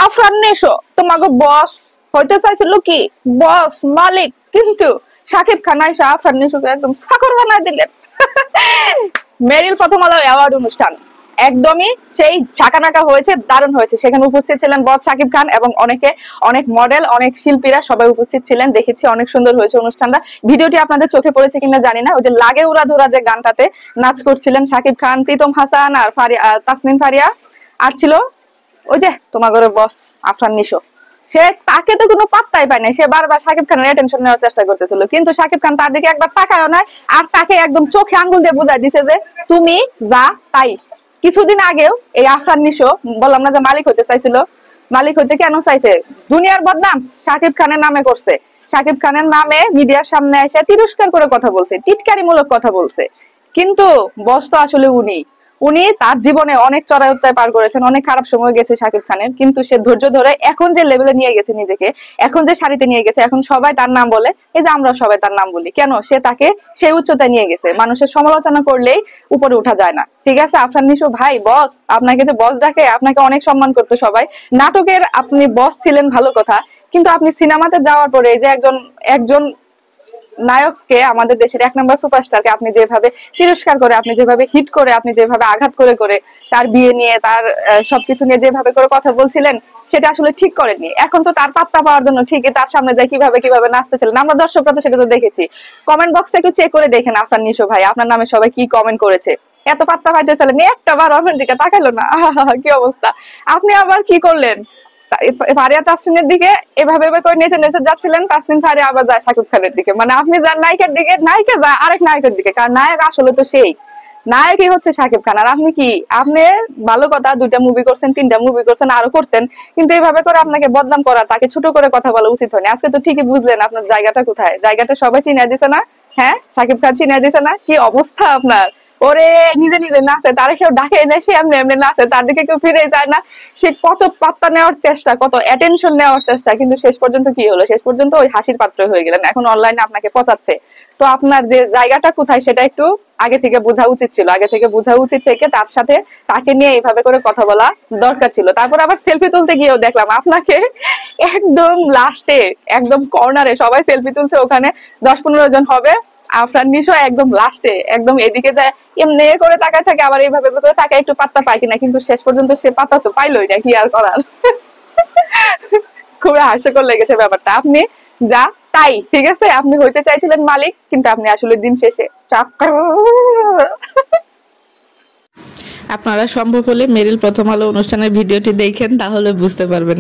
আফরান নিশো তোমাকে বস হইতে চাইছিল কি, বস মালিক, কিন্তু শাকিব খান আইসা আফরান নিশোকে একদম চাকর বানায় দিলেন। মেরিল প্রথম আলো অ্যাওয়ার্ড অনুষ্ঠান একদমই সেই ঝাঁকানাকা হয়েছে, দারুণ হয়েছে। সেখানে উপস্থিত ছিলেন বস শাকিব খান এবং অনেক মডেল, অনেক শিল্পীরা সবাই উপস্থিত ছিলেন। দেখেছি অনেক সুন্দর হয়েছে অনুষ্ঠানটা। ভিডিওটি আপনাদের চোখে পড়েছে কিনা জানি না, ওই যে লাগে উড়া ধরা যে গানটাতে নাচ করছিলেন শাকিব খান, প্রীতম হাসান আর তাসনিম ফারিয়া, আর ছিল ওই যে তোমার ঘরে বস আফরান নিশো। সে তাকে তো কোনো পাত্তাই পায় নাই, সে বারবার শাকিব খানের অ্যাটেনশন নেওয়ার চেষ্টা করতেছিল, কিন্তু শাকিব খান তার দিকে একবার তাকায়ও না, আর তাকে একদম চোখে আঙ্গুল দিয়ে বুঝাই দিছে যে তুমি যা তাই। কিছুদিন আগেও এই আফরান নিশো বললাম না যে মালিক হতে চাইছিল, মালিক হতে কেন চাইছে, দুনিয়ার বদনাম শাকিব খানের নামে করছে। শাকিব খানের নামে মিডিয়ার সামনে এসে তিরস্কার করে কথা বলছে, টিটকারিমূলক কথা বলছে। কিন্তু বস তো আসলে উনি তার জীবনে অনেক চড়াই উত্তরায় পার করেছেন, অনেক খারাপ সময় গেছে শাকিব খানের, কিন্তু সে ধৈর্য ধরে এখন যে লেভেলে নিয়ে গেছে নিজেকে, এখন যে সারিতে নিয়ে গেছে, এখন সবাই তার নাম বলে, এই যে আমরা সবাই তার নাম বলি, কেন সে তাকে সেই উচ্চতায় নিয়ে গেছে। মানুষের সমালোচনা করলেই উপরে উঠা যায় না, ঠিক আছে। আফরান নিশো ভাই বস, আপনাকে যে বস ডাকে, আপনাকে অনেক সম্মান করতো সবাই। নাটকের আপনি বস ছিলেন ভালো কথা, কিন্তু আপনি সিনেমাতে যাওয়ার পরে যে একজন নায়ককে, আমাদের দেশের 1 নম্বর সুপারস্টারকে আপনি যেভাবে তিরস্কার করে, আপনি যেভাবে হিট করে, আপনি যেভাবে আঘাত করে করে তার বিয়ে নিয়ে, তার সবকিছু নিয়ে যেভাবে করে কথা বলছিলেন, সেটা আসলে ঠিক করেননি। এখন তো তার পাত্তা পাওয়ার জন্য ঠিকই তার সামনে যায় কিভাবে নাচতেছিলেন, আমরা দর্শকরা তো সেটা তো দেখেছি। কমেন্ট বক্সটা একটু চেক করে দেখেন আফরান নিশো ভাই, আপনার নামে সবাই কি কমেন্ট করেছে। এত পাত্তা পাইতেছিলেন, একটা বার আমার দিকে তাকাইলো না, কি অবস্থা। আপনি আবার কি করলেন, ফারিয়া তাসনিমের দিকে এভাবে করে নেচে নেচে যাচ্ছিলেন, তাসনিম ফারিয়া আবার যায় শাকিব খানের দিকে, মানে আপনি যান নায়িকার দিকে, নায়িকা যায় আরেক নায়কের দিকে, কারণ নায়ক আসলে তো সেই নায়কই হচ্ছে শাকিব খান। আর আপনি ভালো কথা, 2টা মুভি করছেন, 3টা মুভি করছেন, আরো করতেন, কিন্তু এইভাবে করে আপনাকে বদনাম করা, তাকে ছোট করে কথা বলা উচিত হয়নি। আজকে তো ঠিকই বুঝলেন আপনার জায়গাটা কোথায়, জায়গাটা সবাই চিনিয়ে দিছে না, হ্যাঁ শাকিব খান চিনিয়ে দিছে না, কি অবস্থা আপনার। ওরে নিজে নিজে নাচে, তারে কেউ ডাকে না, সে এমনি এমনি নাচে, তার দিকে কেউ ফিরে যায় না। সে কত পাত্তা নেওয়ার চেষ্টা, কত অ্যাটেনশন নেওয়ার চেষ্টা, কিন্তু শেষ পর্যন্ত কি হলো, শেষ পর্যন্ত ওই হাসির পাত্র হয়ে গেলেন। এখন অনলাইনে আপনাকে পচাচ্ছে। তো আপনার যে জায়গাটা কোথায় সেটা একটু আগে থেকে বোঝা উচিত ছিল, আগে থেকে বোঝা উচিত থেকে তার সাথে তাকে নিয়ে এইভাবে করে কথা বলা দরকার ছিল। তারপর আবার সেলফি তুলতে গিয়েও দেখলাম আপনাকে একদম লাস্টে, একদম কর্নারে সবাই সেলফি তুলছে, ওখানে 10-15 জন হবে, আফরান নিশো একদম লাস্টে, একদম এদিকে যায় এমনি করে তাকায় থাকে, আবার এইভাবে করে তাকায় একটু পাত্তা পায় কিনা, কিন্তু শেষ পর্যন্ত সে পাত্তা তো পাইলই না, কি আর করার। খুবই হাস্যকর লেগেছে ব্যাপারটা। আপনি যা তাই, ঠিক আছে, আপনি হইতে চাইছিলেন মালিক, কিন্তু আপনি আসলে দিন শেষে চাকর। আপনারা সম্ভব হলে মেরিল প্রথম আলো অনুষ্ঠানের ভিডিওটি দেখেন, তাহলে বুঝতে পারবেন।